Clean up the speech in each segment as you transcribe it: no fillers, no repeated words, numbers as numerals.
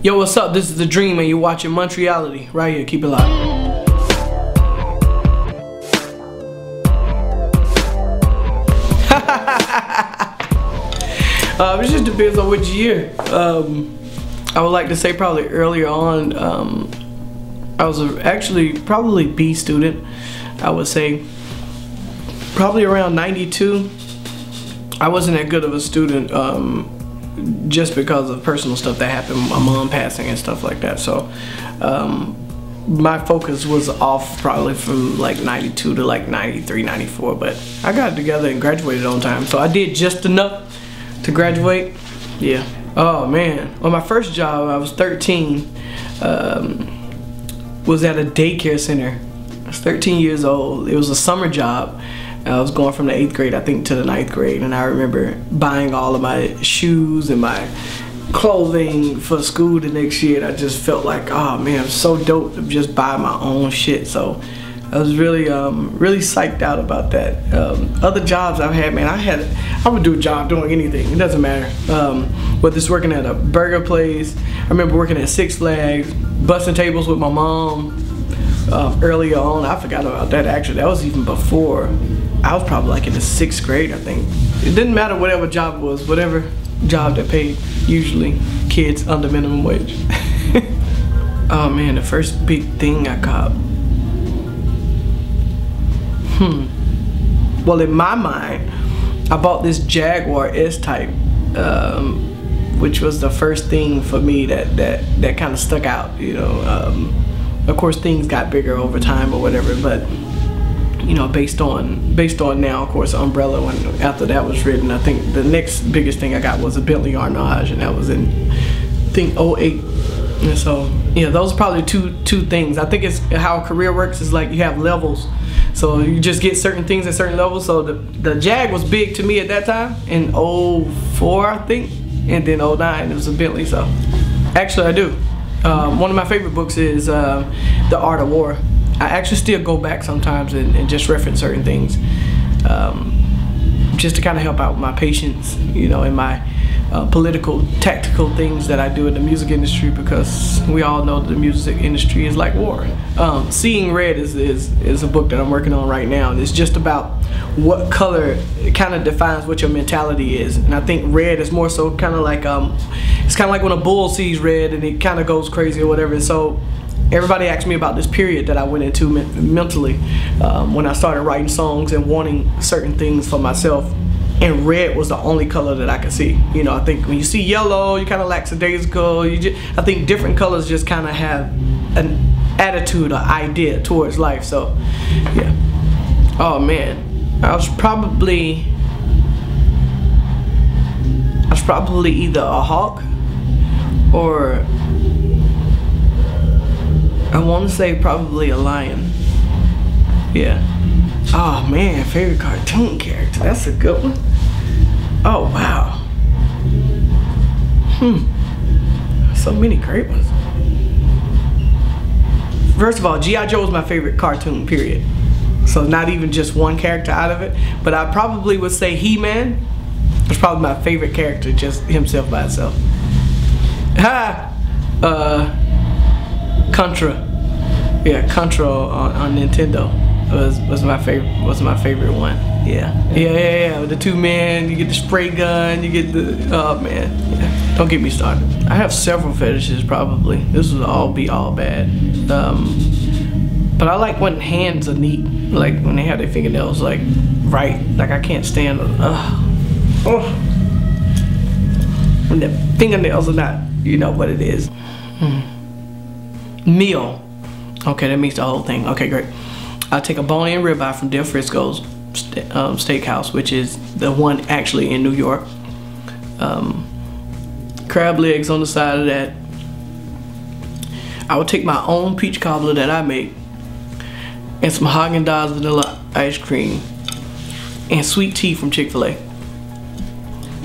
Yo, what's up? This is The Dream and you're watching Montreality. Right here, keep it locked. It just depends on which year. I would like to say probably earlier on, I was actually probably B student. I would say probably around 92. I wasn't that good of a student just because of personal stuff that happened, my mom passing and stuff like that. So my focus was off probably from like 92 to like 93, 94, but I got it together and graduated on time. So I did just enough to graduate. Yeah. Oh man. On my first job, I was 13, was at a daycare center. I was 13 years old. It was a summer job. I was going from the 8th grade, I think, to the 9th grade, and I remember buying all of my shoes and my clothing for school the next year. And I just felt like, oh man, I'm so dope to just buy my own shit. So I was really, really psyched out about that. Other jobs I've had, man, I would do a job doing anything. It doesn't matter. Whether it's working at a burger place, I remember working at Six Flags, busting tables with my mom. Earlier on, I forgot about that actually. That was even before. I was probably like in the 6th grade, I think. It didn't matter whatever job it was, whatever job that paid, usually kids under minimum wage. Oh man, the first big thing I caught. Well, in my mind, I bought this Jaguar S-Type, which was the first thing for me that kind of stuck out, you know. Of course, things got bigger over time or whatever, but you know, based on now, of course, Umbrella. When after that was written, I think the next biggest thing I got was a Bentley Arnage, and that was in, I think, 08. And so yeah, those are probably two things. I think it's how a career works is like you have levels, so you just get certain things at certain levels. So the Jag was big to me at that time in 04, I think, and then 09 it was a Bentley. So actually I do. One of my favorite books is The Art of War. I actually still go back sometimes and just reference certain things, just to kind of help out my patients, you know, in my political, tactical things that I do in the music industry, because we all know that the music industry is like war. Seeing Red is a book that I'm working on right now, and it's just about what color kind of defines what your mentality is. And I think red is more so kind of like, it's kind of like when a bull sees red and it kind of goes crazy or whatever. And so everybody asked me about this period that I went into mentally when I started writing songs and wanting certain things for myself. And red was the only color that I could see. You know, I think when you see yellow, you kind of lackadaisical. I think different colors just kind of have an attitude or idea towards life. So, yeah. Oh man, I was probably either a hawk or I want to say probably a lion. Yeah. Oh man, favorite cartoon character. That's a good one. Oh wow. So many great ones. First of all, G.I. Joe is my favorite cartoon, period. So not even just one character out of it. But I probably would say He-Man was probably my favorite character, just himself by itself. Contra. Yeah, Contra on Nintendo was my favorite one. Yeah. With the 2 men, you get the spray gun, you get the, oh man, yeah. Don't get me started. I have several fetishes probably. This would all be all bad. But I like when hands are neat, like when they have their fingernails like right. Like I can't stand when the fingernails are not, you know what it is. Meal. Okay, that means the whole thing. Okay, great. I'll take a bone-in ribeye from Del Frisco's steakhouse, which is the one actually in New York. Crab legs on the side of that. I would take my own peach cobbler that I make, and some Haagen-Dazs vanilla ice cream, and sweet tea from Chick-fil-A.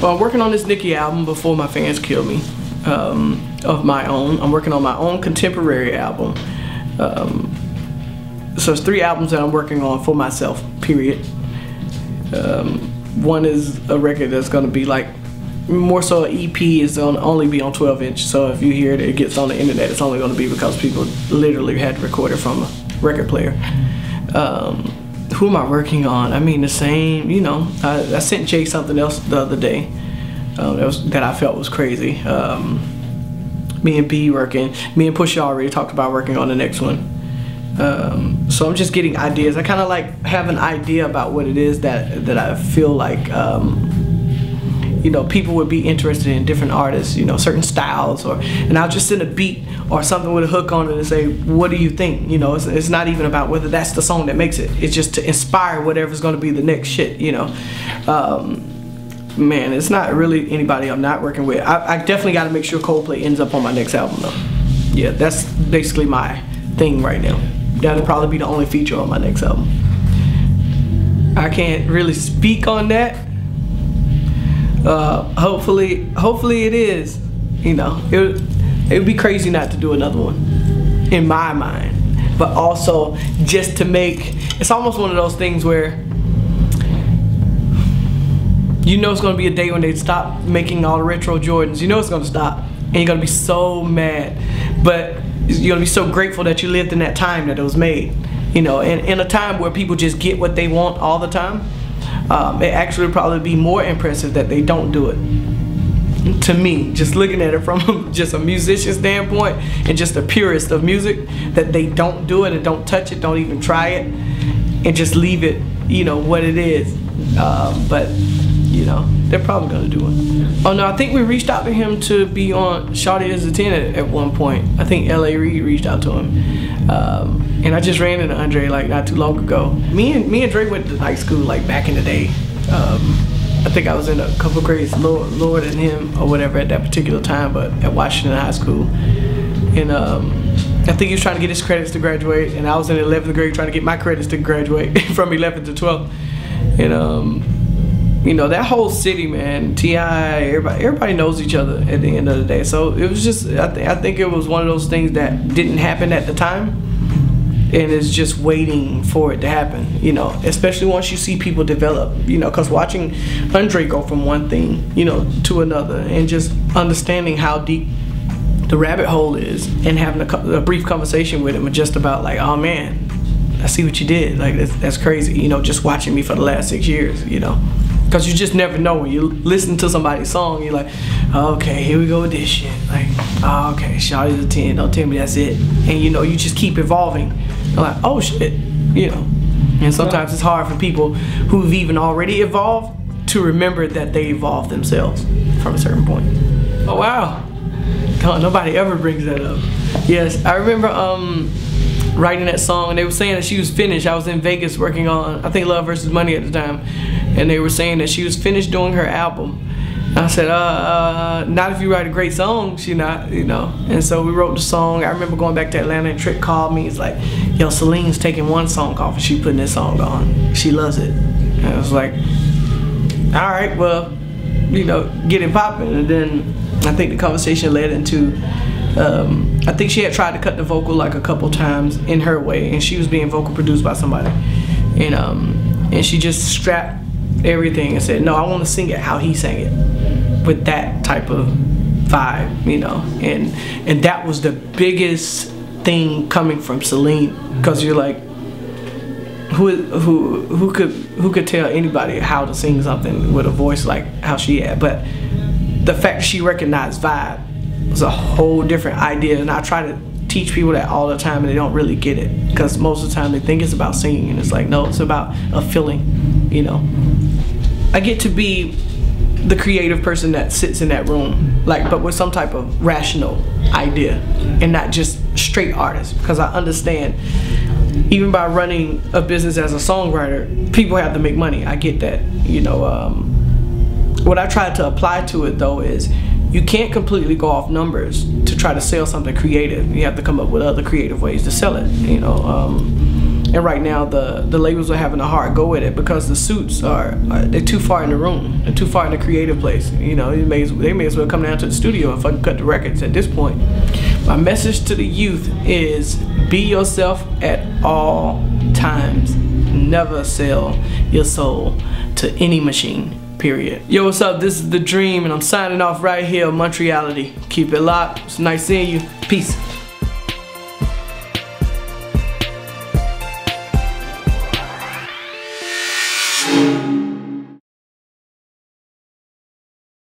Well, I'm working on this Nicki album, Before My Fans Kill Me, of my own. I'm working on my own contemporary album. So it's 3 albums that I'm working on for myself, period. One is a record that's gonna be like more so an EP is going to only be on 12-inch. So if you hear it gets on the internet, it's only going to be because people literally had to record it from a record player. Who am I working on? I mean, the same, you know, I sent Jay something else the other day that I felt was crazy. Me and B working, me and Pusha already talked about working on the next one. So I'm just getting ideas. I kind of like have an idea about what it is that I feel like, you know, people would be interested in, different artists, you know, certain styles, and I'll just send a beat or something with a hook on it and say, what do you think? You know, it's not even about whether that's the song that makes it. It's just to inspire whatever's going to be the next shit, you know. Man, it's not really anybody I'm not working with. I definitely got to make sure Coldplay ends up on my next album though. Yeah, that's basically my thing right now. That'll probably be the only feature on my next album. I can't really speak on that. Hopefully it is. You know, it would be crazy not to do another one, in my mind. But also, just to make, it's almost one of those things where you know it's gonna be a day when they stop making all the retro Jordans. You know it's gonna stop, and you're gonna be so mad, but you're gonna be so grateful that you lived in that time that it was made. You know, and in a time where people just get what they want all the time. It actually would probably be more impressive that they don't do it. To me, just looking at it from just a musician standpoint and just a purist of music, that they don't do it and don't touch it, don't even try it, and just leave it, you know, what it is. But, you know, they're probably gonna do it. Oh no, I think we reached out to him to be on Shawty Is a 10 at one point. I think L.A. Reid reached out to him. And I just ran into Andre like not too long ago. Me and Drake went to night school like back in the day. I think I was in a couple grades lower than him or whatever at that particular time, but at Washington High School. And I think he was trying to get his credits to graduate, and I was in 11th grade trying to get my credits to graduate from 11th to 12th. And you know, that whole city, man, T.I., everybody knows each other at the end of the day. So it was just, I think it was one of those things that didn't happen at the time, and it's just waiting for it to happen, you know, especially once you see people develop, you know, because watching Andre go from one thing, you know, to another, and just understanding how deep the rabbit hole is, and having a brief conversation with him just about like, oh man, I see what you did, like that's crazy, you know, just watching me for the last 6 years, you know, because you just never know when you listen to somebody's song, you're like, okay, here we go with this shit, like, oh, okay, Shawty's a 10, don't tell me that's it, and you know, you just keep evolving. I'm like, oh shit, you know. And sometimes it's hard for people who've even already evolved to remember that they evolved themselves from a certain point. Oh wow, nobody ever brings that up. Yes, I remember writing that song, and they were saying that she was finished. I was in Vegas working on, I think, Love vs. Money at the time, and they were saying that she was finished doing her album. I said, not if you write a great song, she not, you know. And so we wrote the song. I remember going back to Atlanta, and Trick called me. He's like, yo, Celine's taking one song off and she putting this song on. She loves it. And I was like, all right, well, you know, get it popping. And then I think the conversation led into, I think she had tried to cut the vocal like a couple times in her way, and she was being vocal produced by somebody. And she just strapped everything and said, no, I want to sing it how he sang it, with that type of vibe, you know. And that was the biggest thing coming from Celine, because you're like, who could tell anybody how to sing something with a voice like how she had? But the fact that she recognized vibe was a whole different idea, and I try to teach people that all the time, and they don't really get it, because most of the time they think it's about singing, and it's like, no, it's about a feeling, you know. I get to be the creative person that sits in that room, like, but with some type of rational idea, and not just straight artist, because I understand even by running a business as a songwriter, people have to make money. I get that, you know. What I try to apply to it though is, you can't completely go off numbers to try to sell something creative. You have to come up with other creative ways to sell it, you know. And right now the labels are having a hard go at it, because the suits they're too far in the room, they're too far in the creative place, you know. They may as well come down to the studio and fucking cut the records at this point. My message to the youth is, be yourself at all times. Never sell your soul to any machine, period. Yo, what's up? This is The Dream, and I'm signing off right here on Montreality. Keep it locked. It's nice seeing you. Peace.